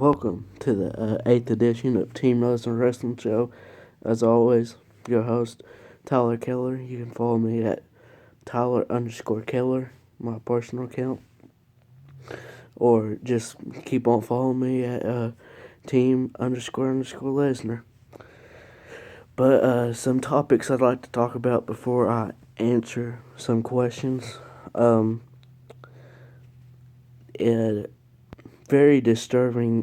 welcome to the 8th edition of Team Lesnar Wrestling Show. As always, your host, Tyler Keller. You can follow me at Tyler_Keller, my personal account. Or just keep on following me at Team_Lesnar. But some topics I'd like to talk about before I answer some questions. A very disturbing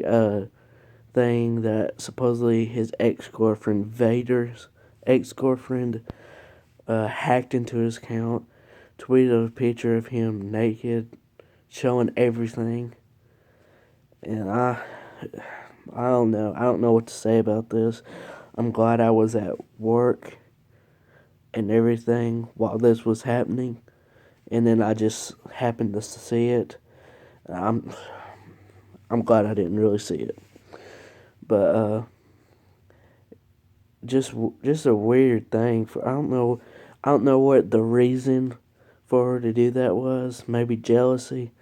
thing that supposedly his ex-girlfriend, Vader's ex-girlfriend, hacked into his account, tweeted a picture of him naked, showing everything. And I don't know. I don't know what to say about this. I'm glad I was at work and everything while this was happening, and then I just happened to see it. I'm glad I didn't really see it, but just a weird thing. I don't know what the reason for her to do that was. Maybe jealousy.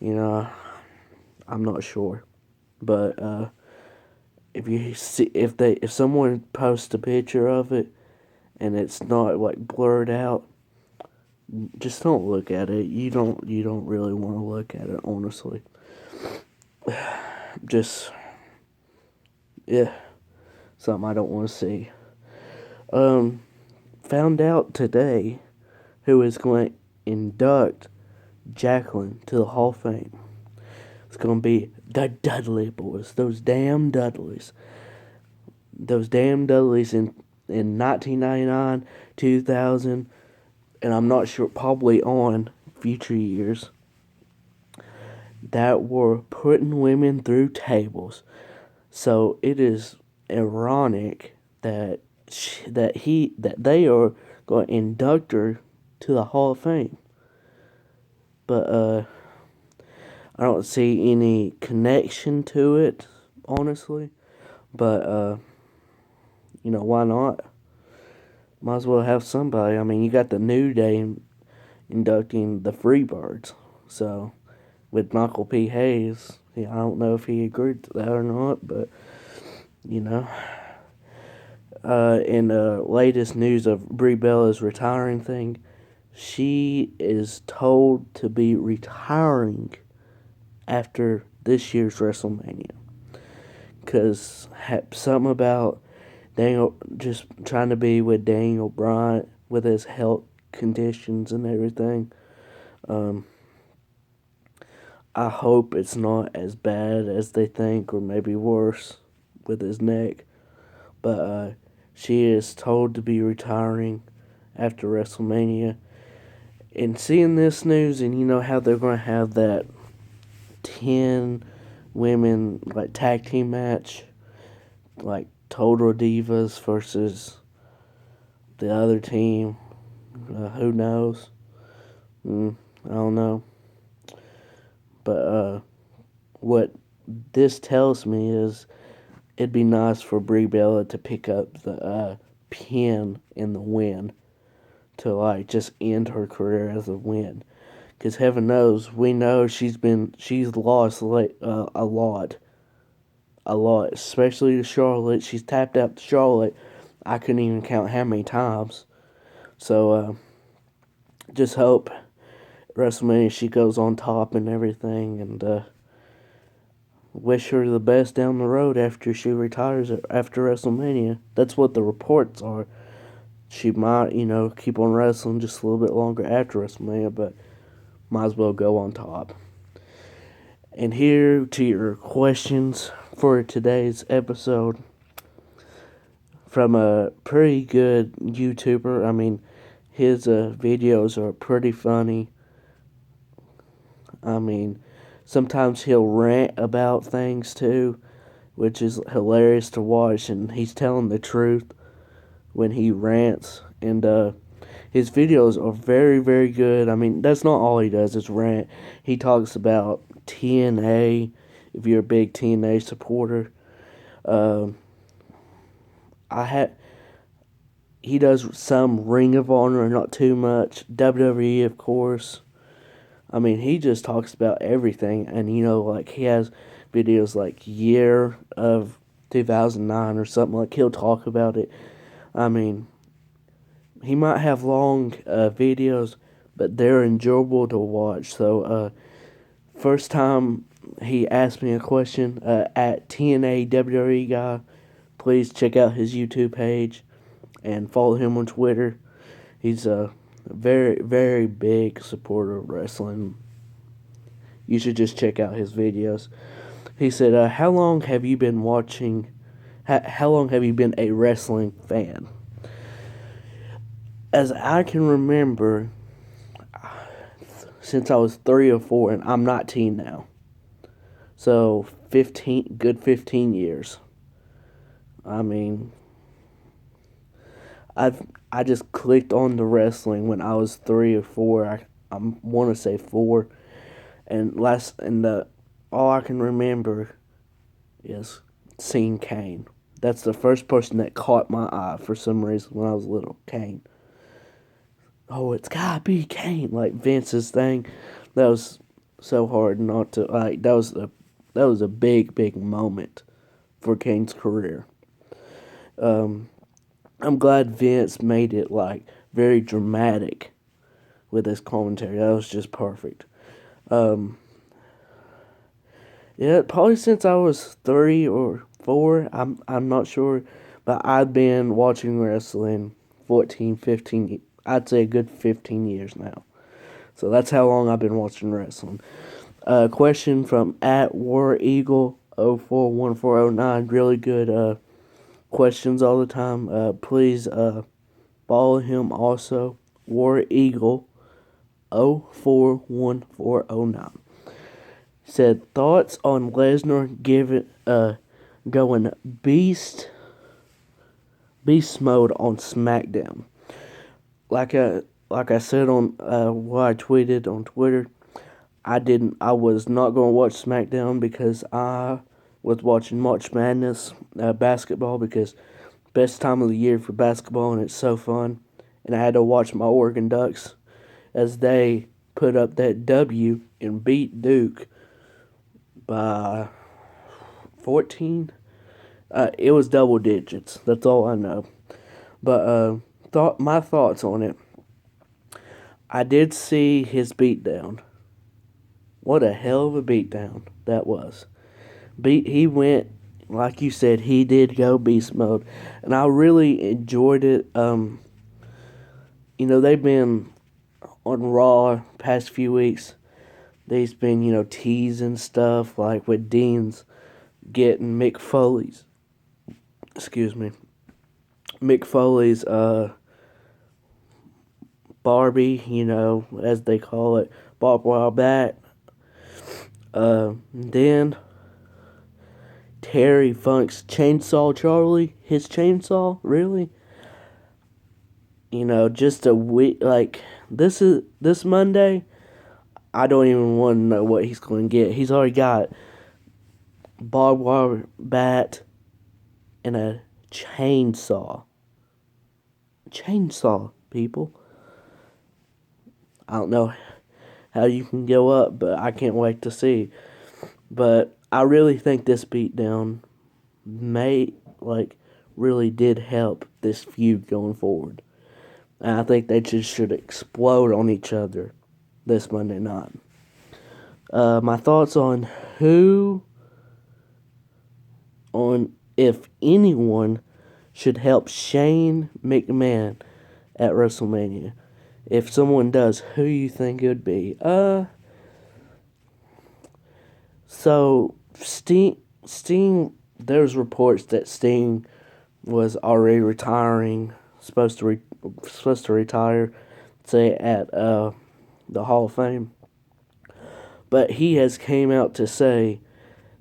I'm not sure. But if someone posts a picture of it and it's not like blurred out, just don't look at it. You don't really want to look at it, honestly. Just something I don't want to see. Found out today who is going to induct Jacqueline to the Hall of Fame. It's going to be the Dudley boys. Those damn Dudleys. Those damn Dudleys in 1999, 2000, and I'm not sure, probably on future years, that were putting women through tables. So it is ironic that they are going to induct her to the Hall of Fame. But I don't see any connection to it, honestly. But why not? Might as well have somebody. I mean, you got the New Day inducting the Freebirds. So, with Michael P. Hayes, I don't know if he agreed to that or not, but, in the latest news of Brie Bella's retiring thing, she is told to be retiring after this year's WrestleMania. Because something about Daniel, just trying to be with Daniel Bryan with his health conditions and everything. I hope it's not as bad as they think, or maybe worse with his neck. But she is told to be retiring after WrestleMania. And seeing this news, and how they're going to have that 10 women tag team match, Total Divas versus the other team. Who knows? I don't know. But what this tells me is it'd be nice for Brie Bella to pick up the pin in the win to just end her career as a win. Because heaven knows, we know she's lost a lot, especially to Charlotte. She's tapped out to Charlotte. I couldn't even count how many times. So just hope WrestleMania she goes on top and everything, and wish her the best down the road after she retires after WrestleMania. That's what the reports are. She might, keep on wrestling just a little bit longer after WrestleMania, but might as well go on top. And here to your questions for today's episode from a pretty good YouTuber. I mean, his videos are pretty funny. I mean, sometimes he'll rant about things too, which is hilarious to watch, and he's telling the truth when he rants. And his videos are very, very good. I mean, that's not all he does is rant. He talks about TNA, if you're a big TNA supporter. He does some Ring of Honor, not too much. WWE, of course. I mean, he just talks about everything, and he has videos like year of 2009 or something. Like, he'll talk about it. I mean, he might have long videos, but they're enjoyable to watch. So, first time he asked me a question at TNA WWE guy, please check out his YouTube page and follow him on Twitter. He's a very, very big supporter of wrestling. You should just check out his videos. He said, how long have you been watching, how long have you been a wrestling fan? As I can remember, since I was 3 or 4, and I'm 19 now. So, 15 years. I mean, I just clicked on the wrestling when I was 3 or 4. I want to say 4, and all I can remember is seeing Kane. That's the first person that caught my eye for some reason when I was little. Kane. Oh, it's gotta be Kane, like Vince's thing. That was so hard not to like. That was a big, big moment for Kane's career. I'm glad Vince made it like very dramatic with his commentary. That was just perfect. Yeah, probably since I was 3 or 4. I'm not sure, but I've been watching wrestling 14, 15. I'd say a good 15 years now. So that's how long I've been watching wrestling. Question from at War Eagle 041409. Really good questions all the time. Please follow him also. War Eagle 041409. Said thoughts on Lesnar going beast mode on Smackdown. Like I said on what I tweeted on Twitter, I was not going to watch SmackDown because I was watching March Madness basketball, because best time of the year for basketball, and it's so fun. And I had to watch my Oregon Ducks as they put up that W and beat Duke by 14. It was double digits. That's all I know. But my thoughts on it. I did see his beatdown. What a hell of a beatdown that was. He went, like you said, he did go beast mode, and I really enjoyed it. They've been on Raw past few weeks. They've been, teasing stuff like with Dean's getting Mick Foley's Barbie, as they call it, barbed wire bat. Then Terry Funk's Chainsaw Charlie, his chainsaw, really? Just a week, like, this Monday, I don't even want to know what he's going to get. He's already got barbed wire bat and a chainsaw. Chainsaw, people. I don't know how you can go up, but I can't wait to see. But I really think this beatdown really did help this feud going forward. And I think they just should explode on each other this Monday night. My thoughts on if anyone should help Shane McMahon at WrestleMania. If someone does, who you think it would be? So Sting, there's reports that Sting was already retiring, supposed to retire, say at the Hall of Fame. But he has came out to say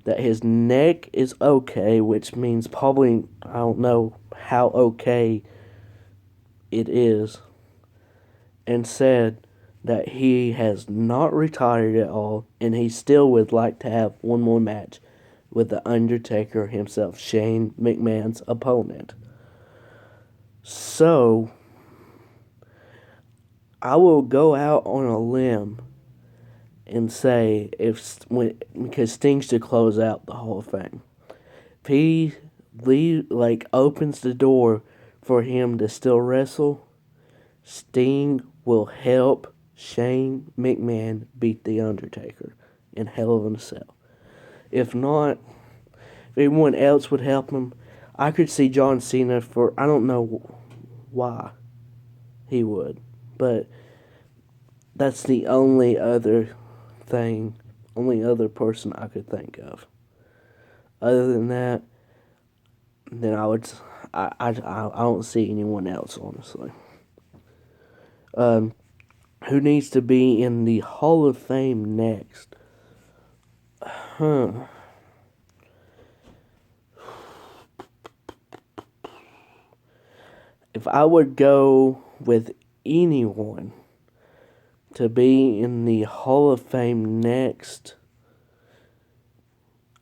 that his neck is okay, which means probably, I don't know how okay it is, and said that he has not retired at all, and he still would like to have one more match with The Undertaker himself, Shane McMahon's opponent. So, I will go out on a limb and say because Sting's to close out the Hall of Fame. If he opens the door for him to still wrestle, Sting will help Shane McMahon beat The Undertaker in Hell in a Cell. If not, if anyone else would help him, I could see John Cena for, I don't know why he would, but that's the only other person I could think of. Other than that, then I don't see anyone else, honestly. Who needs to be in the Hall of Fame next? If I would go with anyone to be in the Hall of Fame next,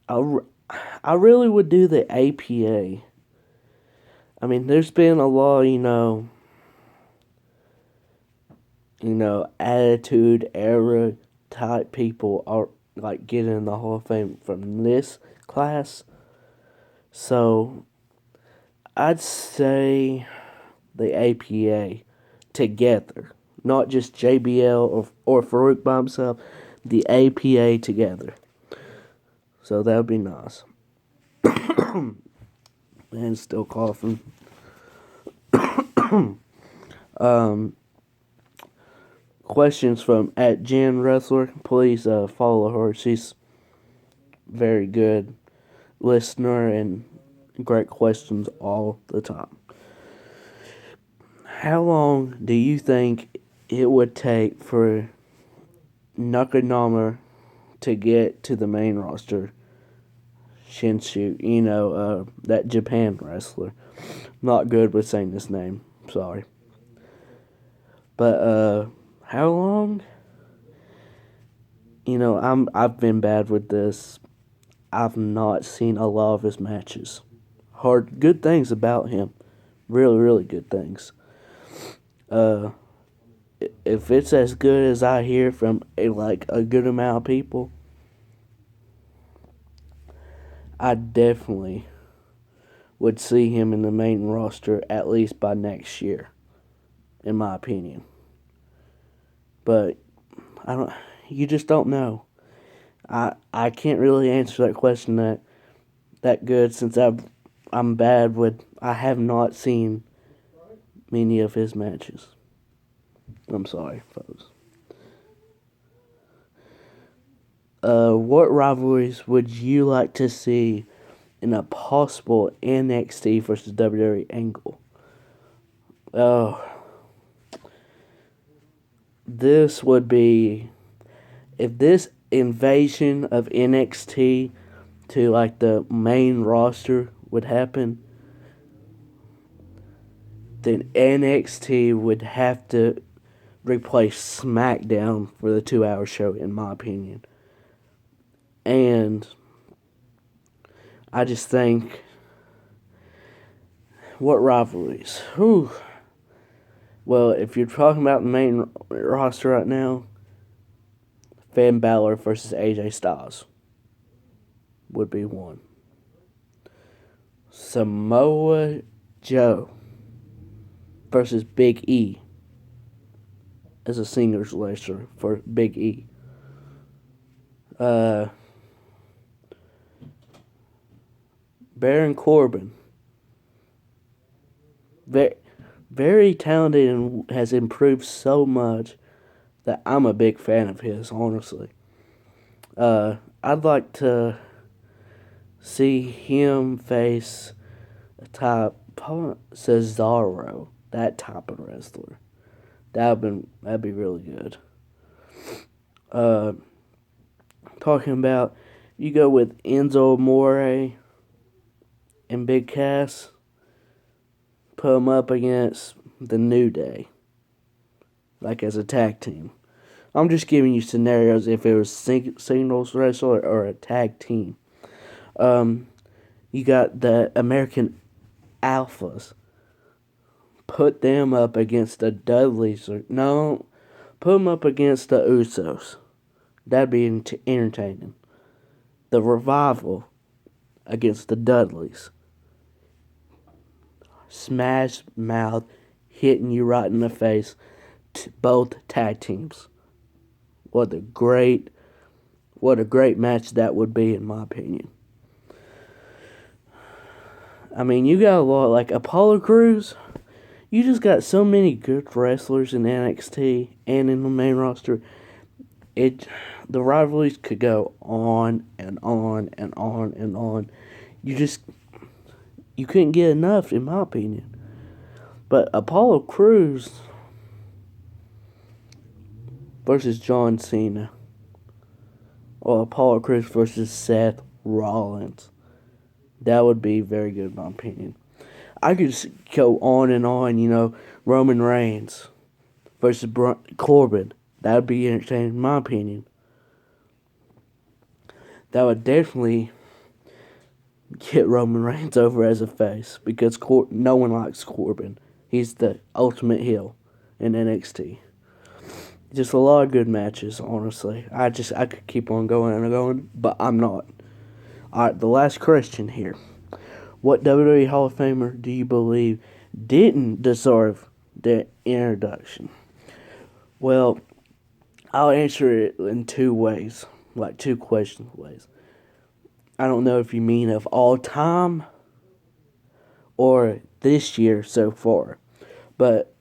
I really would do the APA. I mean, there's been a lot, Attitude Era type people are like getting in the Hall of Fame from this class. So I'd say the APA together, not just JBL or Farouk by himself. The APA together. So that would be nice. Man, still coughing. Questions from @JenWrestler. Please follow her. She's very good listener and great questions all the time. How long do you think it would take for Nakamura to get to the main roster? Shinshu, that Japan wrestler. Not good with saying this name. Sorry. But how long? I've been bad with this. I've not seen a lot of his matches. Heard good things about him. Really, really good things. If it's as good as I hear from a good amount of people, I definitely would see him in the main roster at least by next year, in my opinion. But you just don't know. I can't really answer that question that good since I'm bad with, I have not seen many of his matches. I'm sorry, folks. What rivalries would you like to see in a possible NXT versus WWE angle? This would be, if this invasion of NXT to the main roster would happen, then NXT would have to replace Smackdown for the 2-hour show, in my opinion. And I just think, what rivalries? Whew. Well, if you're talking about the main roster right now, Finn Balor versus AJ Styles would be one. Samoa Joe versus Big E as a singles wrestler for Big E. Baron Corbin. Very talented and has improved so much that I'm a big fan of his, honestly. I'd like to see him face a type Cesaro, that type of wrestler. That'd be really good. Talking about, you go with Enzo Amore and Big Cass, put them up against the New Day, as a tag team. I'm just giving you scenarios if it was singles wrestler or a tag team. You got the American Alphas. Put them up against the Dudleys. Put them up against the Usos. That'd be entertaining. The Revival against the Dudleys. Smash mouth, hitting you right in the face. Both tag teams. What a great match that would be, in my opinion. I mean, you got a lot like Apollo Crews. You just got so many good wrestlers in NXT and in the main roster. The rivalries could go on and on and on and on. You couldn't get enough, in my opinion. But Apollo Crews versus John Cena, or Apollo Crews versus Seth Rollins, that would be very good, in my opinion. I could just go on and on, Roman Reigns versus Corbin. That would be entertaining, in my opinion. That would definitely get Roman Reigns over as a face, because no one likes Corbin. He's the ultimate heel in NXT. Just a lot of good matches, honestly. I could keep on going and going, but I'm not. Alright, the last question here. What WWE Hall of Famer do you believe didn't deserve the introduction? Well, I'll answer it in two ways. Like two question ways. I don't know if you mean of all time or this year so far. But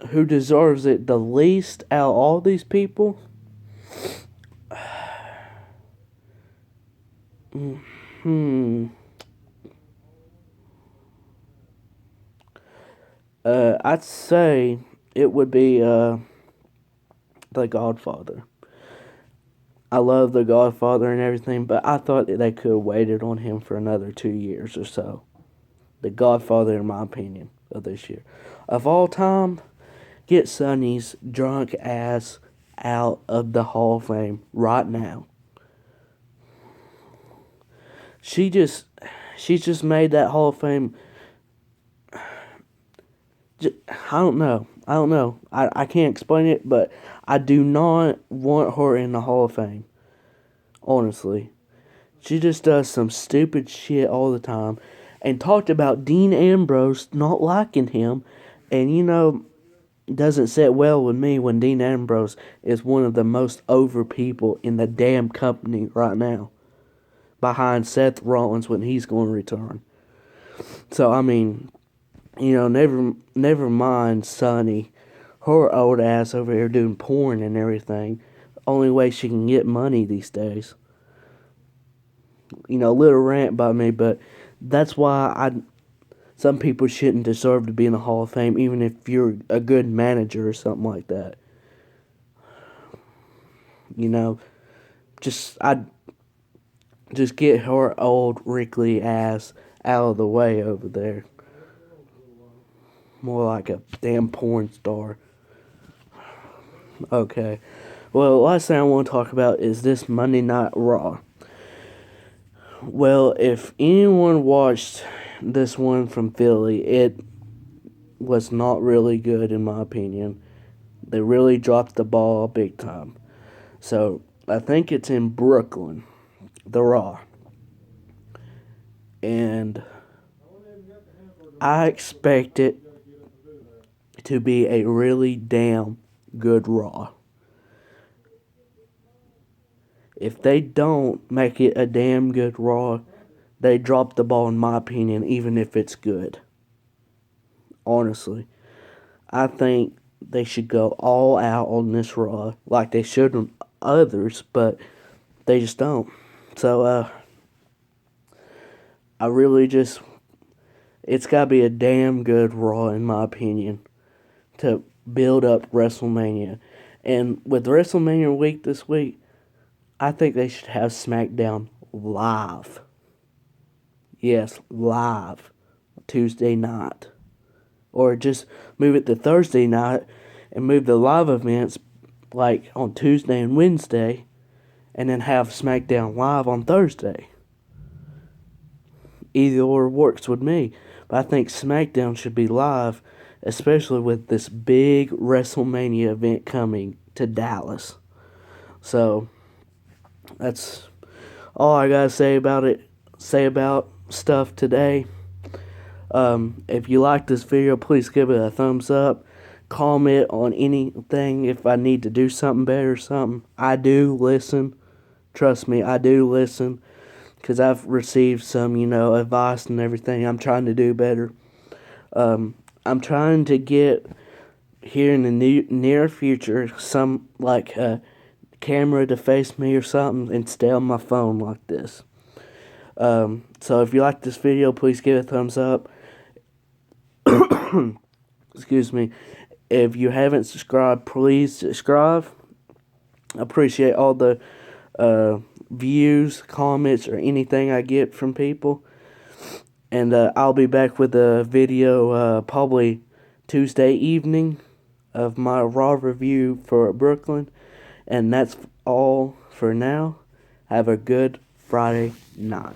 who deserves it the least out of all these people? I'd say it would be The Godfather. I love The Godfather and everything, but I thought that they could have waited on him for another 2 years or so. The Godfather, in my opinion, of this year. Of all time, get Sonny's drunk ass out of the Hall of Fame right now. She's just made that Hall of Fame. I don't know. I can't explain it, but I do not want her in the Hall of Fame. Honestly. She just does some stupid shit all the time. And talked about Dean Ambrose not liking him. And, doesn't sit well with me when Dean Ambrose is one of the most over people in the damn company right now. Behind Seth Rollins when he's going to return. So, I mean, never mind Sonny. Her old ass over here doing porn and everything. Only way she can get money these days. Little rant by me, but that's why some people shouldn't deserve to be in the Hall of Fame, even if you're a good manager or something like that. Just get her old wrinkly ass out of the way over there. More like a damn porn star. Okay. Well, the last thing I want to talk about is this Monday Night Raw. Well, if anyone watched this one from Philly, it was not really good, in my opinion. They really dropped the ball big time. So, I think it's in Brooklyn, the Raw. And I expect it to be a really damn good Raw. If they don't make it a damn good Raw, they drop the ball, in my opinion, even if it's good. Honestly. I think they should go all out on this Raw, like they should on others, but they just don't. So, I really just... It's got to be a damn good Raw, in my opinion, to build up WrestleMania. And with WrestleMania week this week, I think they should have Smackdown live. Yes, live. Tuesday night. Or just move it to Thursday night and move the live events like on Tuesday and Wednesday, and then have SmackDown live on Thursday. Either or works with me. But I think SmackDown should be live, especially with this big WrestleMania event coming to Dallas. So that's all I gotta say about it. Say about stuff today. If you like this video, please give it a thumbs up. Comment on anything if I need to do something better or something. I do listen. Trust me, I do listen. Because I've received some, advice and everything. I'm trying to do better. I'm trying to get here in the near future some camera to face me or something and stay on my phone like this. So if you like this video, please give it a thumbs up. Excuse me. If you haven't subscribed, please subscribe. I appreciate all the views, comments, or anything I get from people. And I'll be back with a video probably Tuesday evening of my Raw review for Brooklyn. And that's all for now. Have a good Friday night.